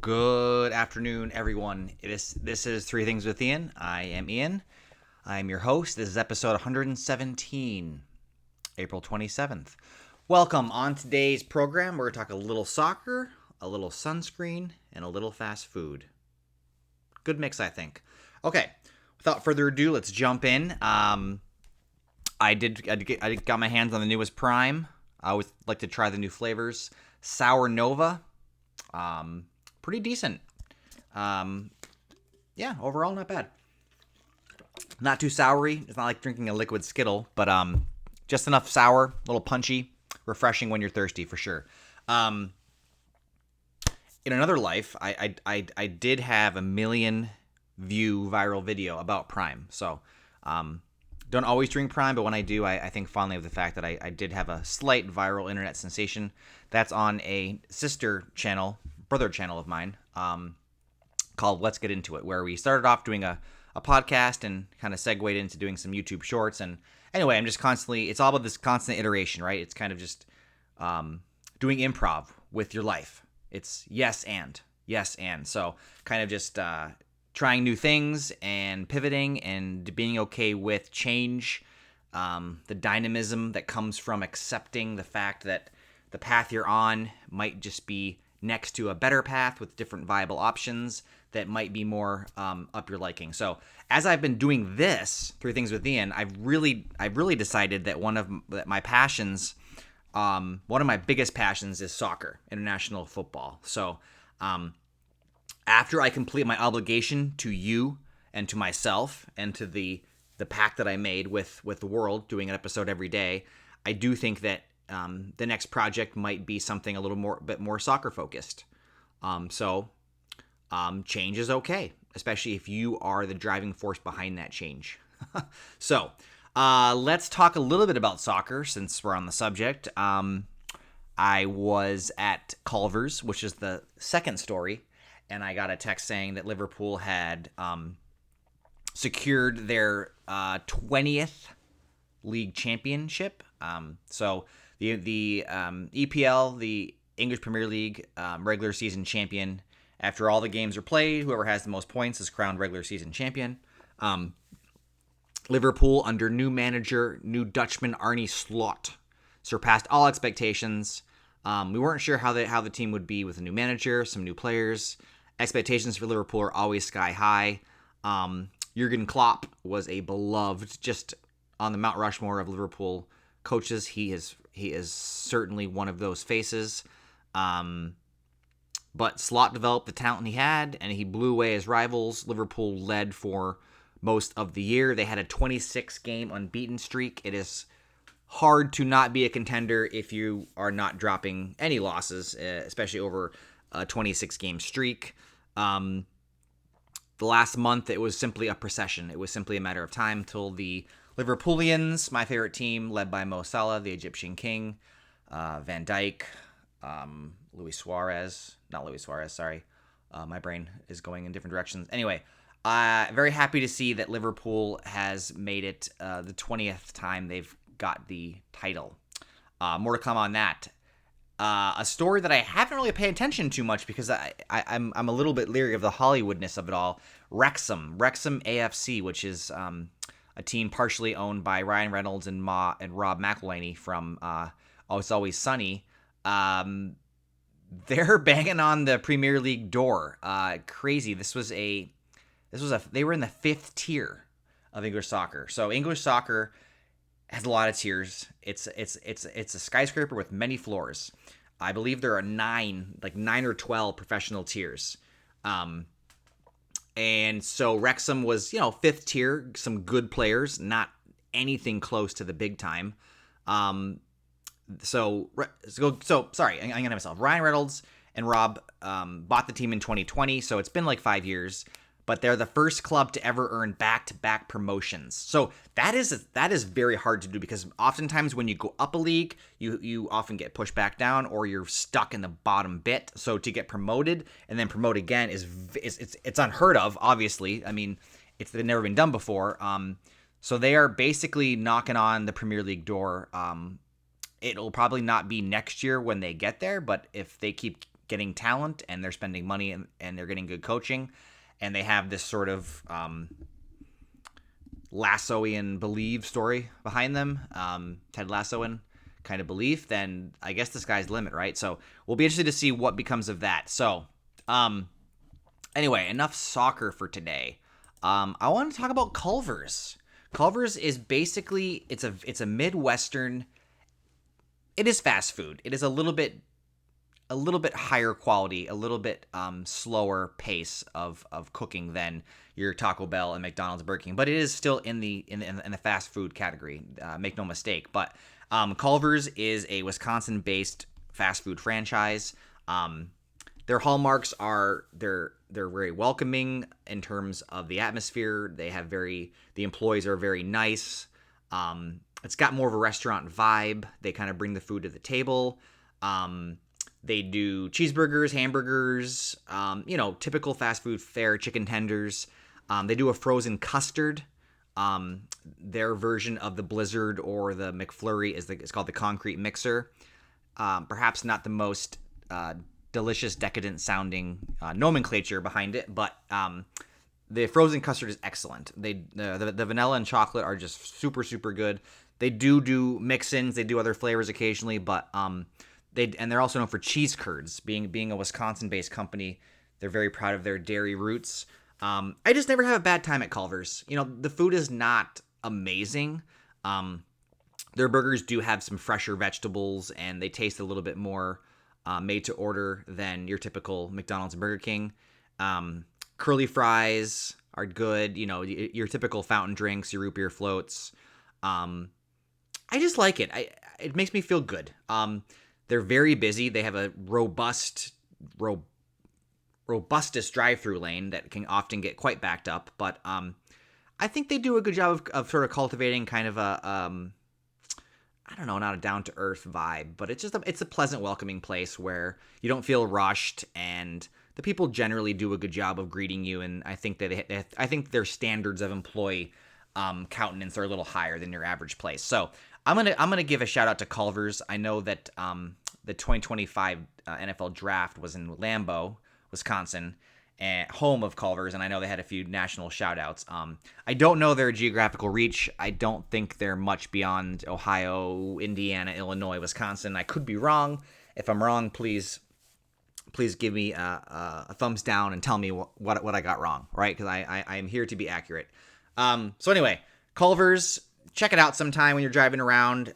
Good afternoon, everyone. This is Three Things with Ian. I am Ian. I am your host. This is episode 117, April 27th. Welcome. On today's program, we're going to talk a little soccer, a little sunscreen, and a little fast food. Good mix, I think. Okay, without further ado, let's jump in. I got my hands on the newest Prime. I always like to try the new flavors. Sour Nova. Pretty decent. Yeah, overall not bad. Not too soury. It's not like drinking a liquid Skittle, but just enough sour, a little punchy, refreshing when you're thirsty for sure. In another life, I did have a 1 million view viral video about Prime. So don't always drink Prime, but when I do, I think fondly of the fact that I did have a slight viral internet sensation. That's on a brother channel of mine, called Let's Get Into It, where we started off doing a podcast and kind of segued into doing some YouTube shorts. And anyway, it's all about this constant iteration, right? It's kind of just doing improv with your life. It's yes and. So kind of just trying new things and pivoting and being okay with change, the dynamism that comes from accepting the fact that the path you're on might just be next to a better path with different viable options that might be more up your liking. So as I've been doing this, Three Things with Ian, I've really decided that one of my passions, one of my biggest passions is soccer, international football. So after I complete my obligation to you and to myself and to the pact that I made with the world, doing an episode every day, I do think that the next project might be something a little bit more soccer focused. So change is okay, especially if you are the driving force behind that change. So let's talk a little bit about soccer since we're on the subject. I was at Culver's, which is the second story, and I got a text saying that Liverpool had secured their 20th league championship. So the EPL, the English Premier League regular season champion, after all the games are played, whoever has the most points is crowned regular season champion. Liverpool, under new manager, new Dutchman Arne Slot, surpassed all expectations. We weren't sure how the team would be with a new manager, some new players. Expectations for Liverpool are always sky high. Jurgen Klopp was a beloved, just on the Mount Rushmore of Liverpool coaches. He is certainly one of those faces. But Slot developed the talent he had, and he blew away his rivals. Liverpool led for most of the year. They had a 26-game unbeaten streak. It is hard to not be a contender if you are not dropping any losses, especially over a 26-game streak. The last month, it was simply a procession. It was simply a matter of time till the Liverpoolians, my favorite team, led by Mo Salah, the Egyptian king, Van Dijk, my brain is going in different directions. Anyway, very happy to see that Liverpool has made it the 20th time they've got the title. More to come on that. A story that I haven't really paid attention to much because I'm a little bit leery of the Hollywoodness of it all. Wrexham AFC, which is a team partially owned by Ryan Reynolds and Rob McElhenney from Oh, It's Always Sunny. They're banging on the Premier League door. Crazy. They were in the 5th tier of English soccer. So English soccer has a lot of tiers. It's a skyscraper with many floors. I believe there are 9 or 12 professional tiers. And so Wrexham was, 5th tier, some good players, not anything close to the big time. Sorry, I'm getting myself. Ryan Reynolds and Rob bought the team in 2020, so it's been like 5 years. But they're the first club to ever earn back-to-back promotions. So that is very hard to do because oftentimes when you go up a league, you often get pushed back down or you're stuck in the bottom bit. So to get promoted and then promote again it's unheard of. Obviously, I mean it's never been done before. So they are basically knocking on the Premier League door. It'll probably not be next year when they get there, but if they keep getting talent, and they're spending money, and they're getting good coaching, and they have this sort of Lassoian believe story behind them, Ted Lassoian kind of belief, then I guess the sky's the limit, right? So we'll be interested to see what becomes of that. So anyway, enough soccer for today. I want to talk about Culver's. Culver's is basically it's a Midwestern. It is fast food. It is a little bit higher quality, a little bit slower pace of cooking than your Taco Bell and McDonald's, Burger King, but it is still in the fast food category. Make no mistake. But Culver's is a Wisconsin-based fast food franchise. Their hallmarks are they're very welcoming in terms of the atmosphere. The employees are very nice. It's got more of a restaurant vibe. They kind of bring the food to the table. They do cheeseburgers, hamburgers, typical fast food fare, chicken tenders. They do a frozen custard. Their version of the Blizzard or the McFlurry it's called the Concrete Mixer. Perhaps not the most delicious, decadent sounding nomenclature behind it, but the frozen custard is excellent. The vanilla and chocolate are just super, super good. They do mix-ins. They do other flavors occasionally, but they're also known for cheese curds. Being a Wisconsin-based company, they're very proud of their dairy roots. I just never have a bad time at Culver's. The food is not amazing. Their burgers do have some fresher vegetables, and they taste a little bit more made to order than your typical McDonald's and Burger King. Curly fries are good. Your typical fountain drinks, your root beer floats. I just like it. It makes me feel good. They're very busy. They have a robustest drive-through lane that can often get quite backed up. But I think they do a good job of sort of cultivating kind of a I don't know, not a down-to-earth vibe, but it's a pleasant, welcoming place where you don't feel rushed, and the people generally do a good job of greeting you. And I think I think their standards of employee countenance are a little higher than your average place. So I'm gonna give a shout out to Culver's. I know that the 2025 NFL draft was in Lambeau, Wisconsin, home of Culver's, and I know they had a few national shout-outs. I don't know their geographical reach. I don't think they're much beyond Ohio, Indiana, Illinois, Wisconsin. I could be wrong. If I'm wrong, please give me a thumbs down and tell me what I got wrong, right? Because I am here to be accurate. So anyway, Culver's, check it out sometime when you're driving around.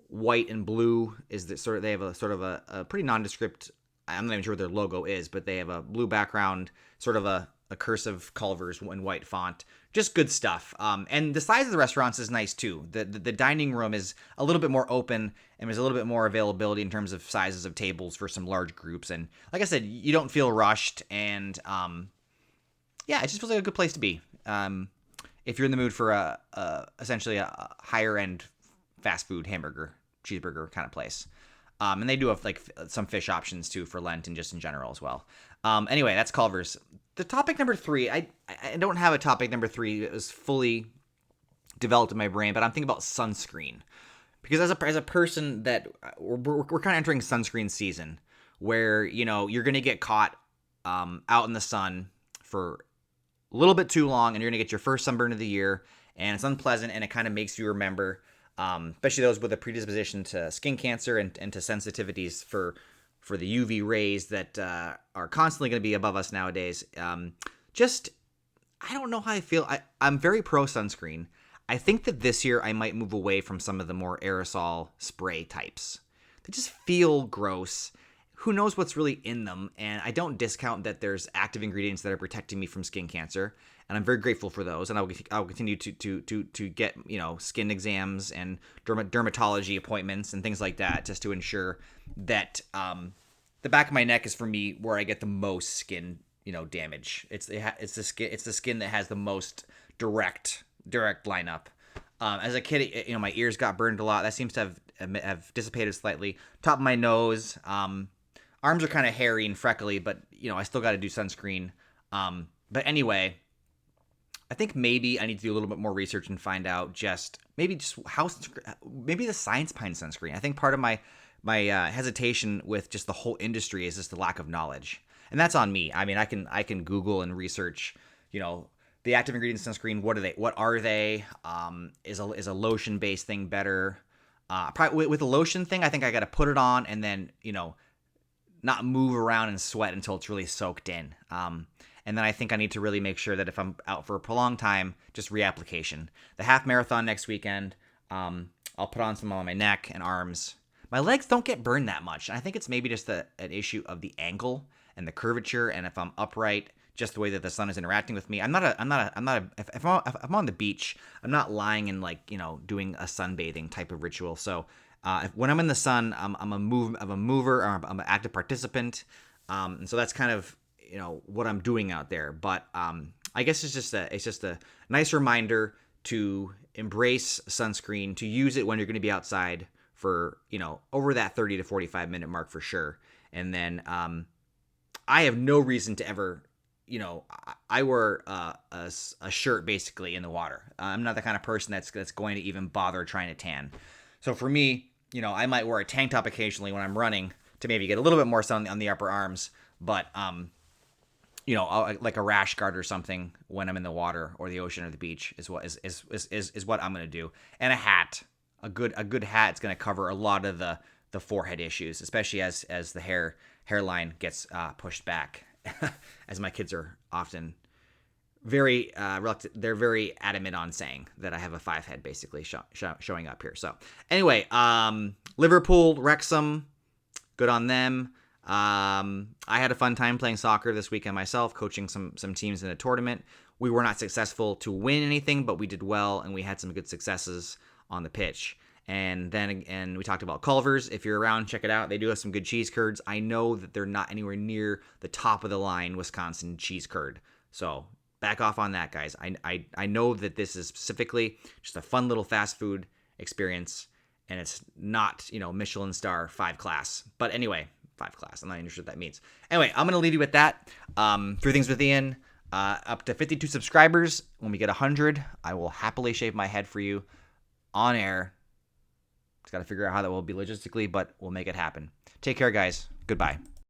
White and blue is they have a sort of a pretty nondescript. I'm not even sure what their logo is, but they have a blue background, sort of a cursive Culver's in white font. Just good stuff. And the size of the restaurants is nice too. The dining room is a little bit more open, and there's a little bit more availability in terms of sizes of tables for some large groups. And like I said, you don't feel rushed, and it just feels like a good place to be. If you're in the mood for essentially a higher end fast food hamburger, cheeseburger kind of place. And they do have like some fish options too for Lent and just in general as well. Anyway, that's Culver's. The topic number 3, I don't have a topic number 3 that was fully developed in my brain, but I'm thinking about sunscreen. Because as a person that we're kind of entering sunscreen season where, you're going to get caught out in the sun for a little bit too long, and you're going to get your first sunburn of the year, and it's unpleasant, and it kind of makes you remember, especially those with a predisposition to skin cancer and to sensitivities for the UV rays that are constantly going to be above us nowadays. I don't know how I feel. I'm very pro sunscreen. I think that this year I might move away from some of the more aerosol spray types. They just feel gross. Who knows what's really in them? And I don't discount that there's active ingredients that are protecting me from skin cancer, and I'm very grateful for those. And I'll continue to get skin exams and dermatology appointments and things like that, just to ensure that the back of my neck is for me where I get the most skin damage. It's the skin that has the most direct lineup. As a kid, my ears got burned a lot. That seems to have dissipated slightly. Top of my nose. Arms are kind of hairy and freckly, but I still got to do sunscreen. But anyway, I think maybe I need to do a little bit more research and find out maybe the science behind sunscreen. I think part of my hesitation with just the whole industry is just the lack of knowledge, and that's on me. I mean, I can Google and research, the active ingredients in sunscreen. What are they? What are they? Is a lotion based thing better? Probably with the lotion thing, I think I got to put it on and then not move around and sweat until it's really soaked in. And then I think I need to really make sure that if I'm out for a prolonged time, just reapplication. The half marathon next weekend, I'll put on some on my neck and arms. My legs don't get burned that much. I think it's maybe just an issue of the angle and the curvature. And if I'm upright, just the way that the sun is interacting with me. If I'm on the beach, I'm not lying and doing a sunbathing type of ritual. So when I'm in the sun, I'm a mover, or I'm an active participant. And so that's kind of what I'm doing out there. But I guess it's just a nice reminder to embrace sunscreen, to use it when you're going to be outside for over that 30 to 45 minute mark for sure. And then I have no reason to ever I wear a shirt basically in the water. I'm not the kind of person that's going to even bother trying to tan. So for me, I might wear a tank top occasionally when I'm running to maybe get a little bit more sun on the upper arms, but like a rash guard or something when I'm in the water or the ocean or the beach is what I'm going to do. And a hat, a good hat is going to cover a lot of the forehead issues, especially as the hairline gets pushed back. As my kids are often very reluctant, they're very adamant on saying that I have a 5 head basically showing up here. So anyway, Liverpool, Wrexham, good on them. I had a fun time playing soccer this weekend myself, coaching some teams in a tournament. We were not successful to win anything, but we did well, and we had some good successes on the pitch. And we talked about Culver's. If you're around, check it out. They do have some good cheese curds. I know that they're not anywhere near the top of the line Wisconsin cheese curd. So back off on that, guys. I know that this is specifically just a fun little fast food experience, and it's not, Michelin star 5 class. But anyway, 5 class. I'm not even sure what that means. Anyway, I'm going to leave you with that. 3 Things with Ian. Up to 52 subscribers. When we get 100, I will happily shave my head for you on air. Just got to figure out how that will be logistically, but we'll make it happen. Take care, guys. Goodbye.